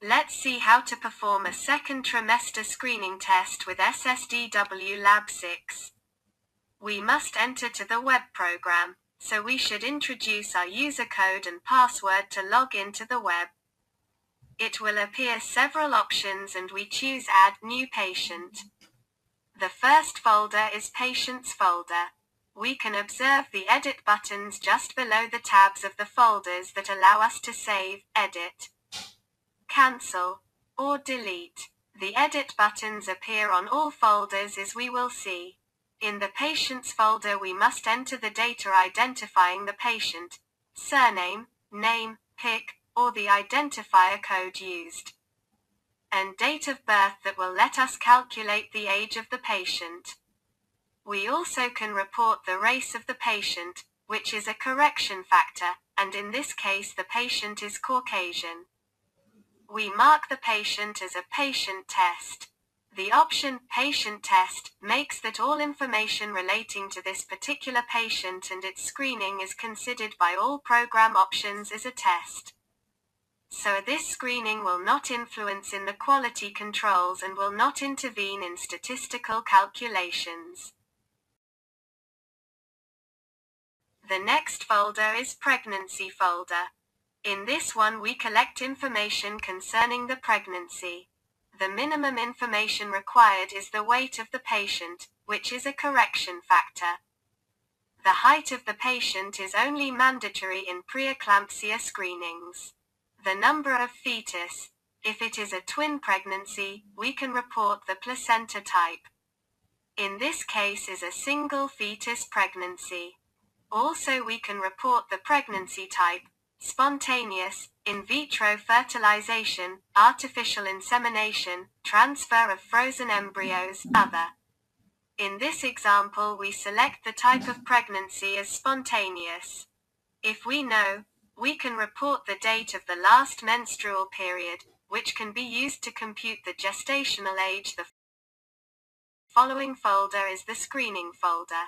Let's see how to perform a second trimester screening test with SSDWLAB6. We must enter to the web program, so we should introduce our user code and password to log into the web. It will appear several options and we choose Add New Patient. The first folder is Patients folder. We can observe the edit buttons just below the tabs of the folders that allow us to save, edit, cancel, or delete. The edit buttons appear on all folders as we will see. In the Patients folder we must enter the data identifying the patient, surname, name, PIC, or the identifier code used, and date of birth that will let us calculate the age of the patient. We also can report the race of the patient, which is a correction factor, and in this case the patient is Caucasian. We mark the patient as a patient test. The option Patient Test makes that all information relating to this particular patient and its screening is considered by all program options as a test. So this screening will not influence in the quality controls and will not intervene in statistical calculations. The next folder is Pregnancy folder. In this one we collect information concerning the pregnancy. The minimum information required is the weight of the patient, which is a correction factor. The height of the patient is only mandatory in preeclampsia screenings. The number of fetus. If it is a twin pregnancy, we can report the placenta type. In this case is a single fetus pregnancy. Also we can report the pregnancy type, spontaneous, in vitro fertilization, artificial insemination, transfer of frozen embryos, other. In this example we select the type of pregnancy as spontaneous. If we know, we can report the date of the last menstrual period, which can be used to compute the gestational age. The following folder is the screening folder.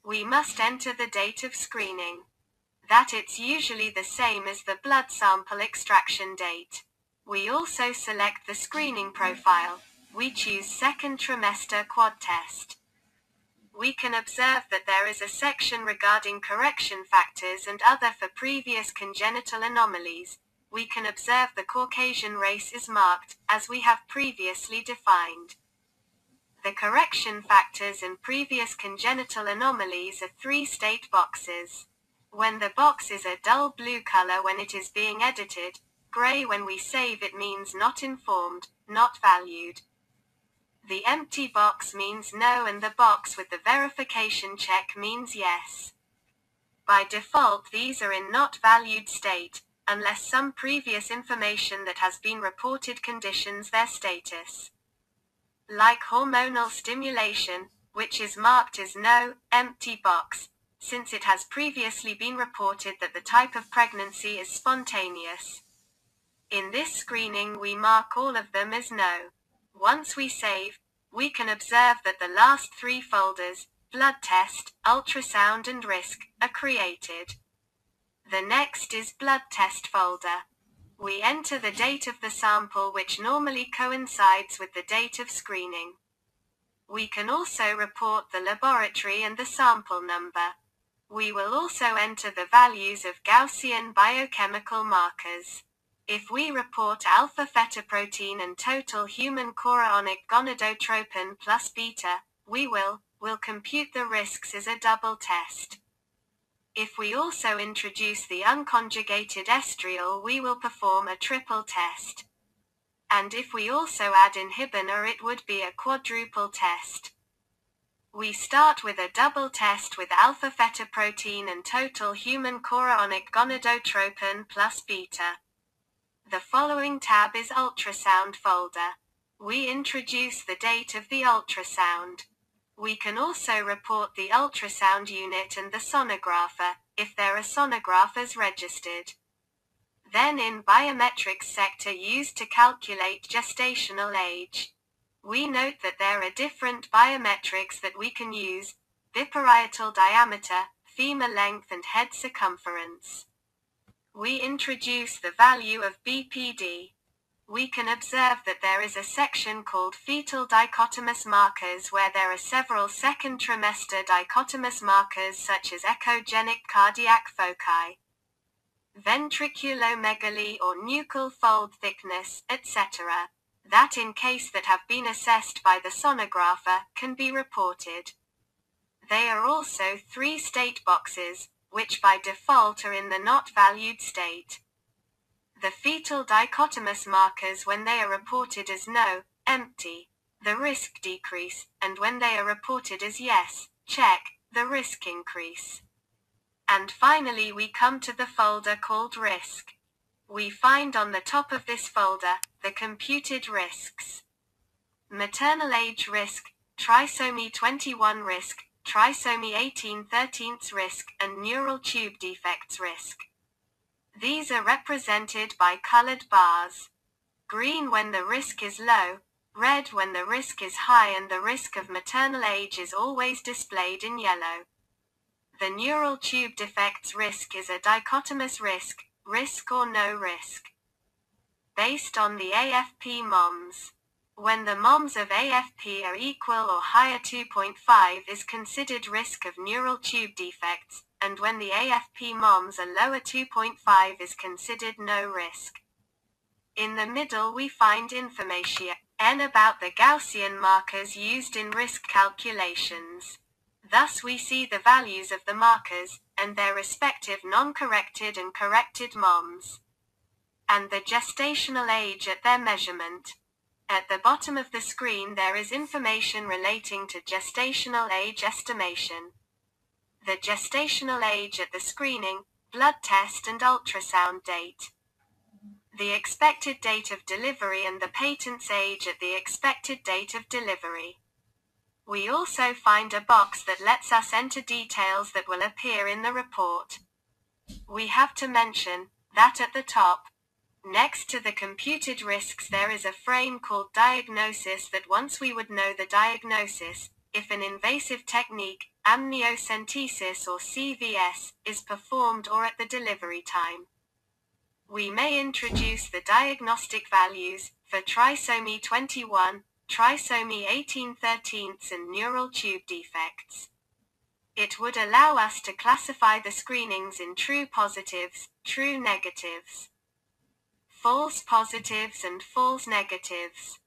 We must enter the date of screening. That it's usually the same as the blood sample extraction date. We also select the screening profile. We choose second trimester quad test. We can observe that there is a section regarding correction factors and other for previous congenital anomalies. We can observe the Caucasian race is marked, as we have previously defined. The correction factors and previous congenital anomalies are 3 state boxes. When the box is a dull blue color when it is being edited, gray when we save it means not informed, not valued. The empty box means no and the box with the verification check means yes. By default these are in not valued state, unless some previous information that has been reported conditions their status. Like hormonal stimulation, which is marked as no, empty box, since it has previously been reported that the type of pregnancy is spontaneous. In this screening we mark all of them as no. Once we save, we can observe that the last 3 folders, blood test, ultrasound and risk, are created. The next is blood test folder. We enter the date of the sample which normally coincides with the date of screening. We can also report the laboratory and the sample number. We will also enter the values of Gaussian biochemical markers. If we report alpha-fetoprotein and total human chorionic gonadotropin plus beta, we will compute the risks as a double test. If we also introduce the unconjugated estriol, we will perform a triple test. And if we also add inhibiner, it would be a quadruple test. We start with a double test with alpha-fetoprotein and total human chorionic gonadotropin plus beta. The following tab is ultrasound folder. We introduce the date of the ultrasound. We can also report the ultrasound unit and the sonographer, if there are sonographers registered. Then in biometrics sector used to calculate gestational age. We note that there are different biometrics that we can use: biparietal diameter, femur length and head circumference. We introduce the value of BPD. we can observe that there is a section called fetal dichotomous markers where there are several second trimester dichotomous markers such as echogenic cardiac foci, ventriculomegaly or nuchal fold thickness, etc., that in case that have been assessed by the sonographer, can be reported. They are also 3 state boxes, which by default are in the not valued state. The fetal dichotomous markers, when they are reported as no, empty, the risk decrease, and when they are reported as yes, check, the risk increase. And finally we come to the folder called risk. We find on the top of this folder, the computed risks. Maternal age risk, trisomy 21 risk, trisomy 18/13 risk, and neural tube defects risk. These are represented by colored bars. Green when the risk is low, red when the risk is high, and the risk of maternal age is always displayed in yellow. The neural tube defects risk is a dichotomous risk, risk or no risk, based on the AFP MOMS. When the MOMS of AFP are equal or higher 2.5 is considered risk of neural tube defects, and when the AFP MOMS are lower 2.5 is considered no risk. In the middle we find information about the Gaussian markers used in risk calculations. Thus we see the values of the markers, and their respective non-corrected and corrected MOMS, and the gestational age at their measurement. At the bottom of the screen there is information relating to gestational age estimation. The gestational age at the screening, blood test and ultrasound date. The expected date of delivery and the patent's age at the expected date of delivery. We also find a box that lets us enter details that will appear in the report. We have to mention that at the top, next to the computed risks, there is a frame called diagnosis that once we would know the diagnosis, if an invasive technique, amniocentesis or CVS, is performed or at the delivery time. We may introduce the diagnostic values for trisomy 21, trisomy 18/13 and neural tube defects. It would allow us to classify the screenings in true positives, true negatives, false positives and false negatives.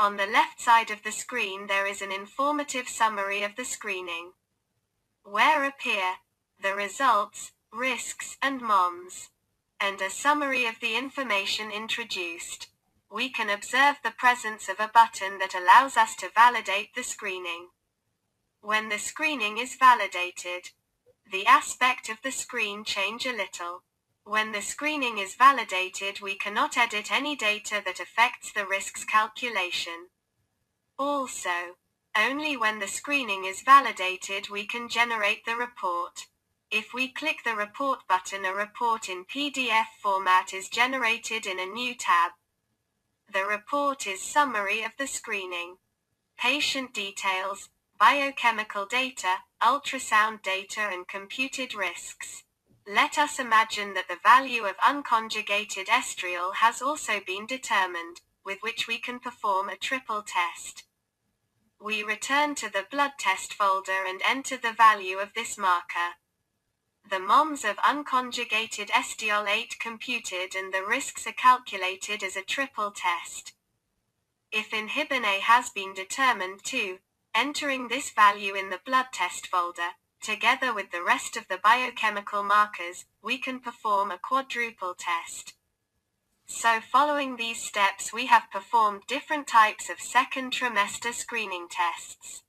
On the left side of the screen there is an informative summary of the screening, where appear the results, risks, and MOMS, and a summary of the information introduced. We can observe the presence of a button that allows us to validate the screening. When the screening is validated, the aspect of the screen change a little. When the screening is validated, we cannot edit any data that affects the risks calculation. Also, only when the screening is validated we can generate the report. If we click the report button, a report in PDF format is generated in a new tab. The report is summary of the screening, patient details, biochemical data, ultrasound data and computed risks. Let us imagine that the value of unconjugated estriol has also been determined, with which we can perform a triple test. We return to the blood test folder and enter the value of this marker. The MOMS of unconjugated SSDWLAB6 computed and the risks are calculated as a triple test. If inhibin A has been determined too, entering this value in the blood test folder, together with the rest of the biochemical markers, we can perform a quadruple test. So following these steps we have performed different types of second trimester screening tests.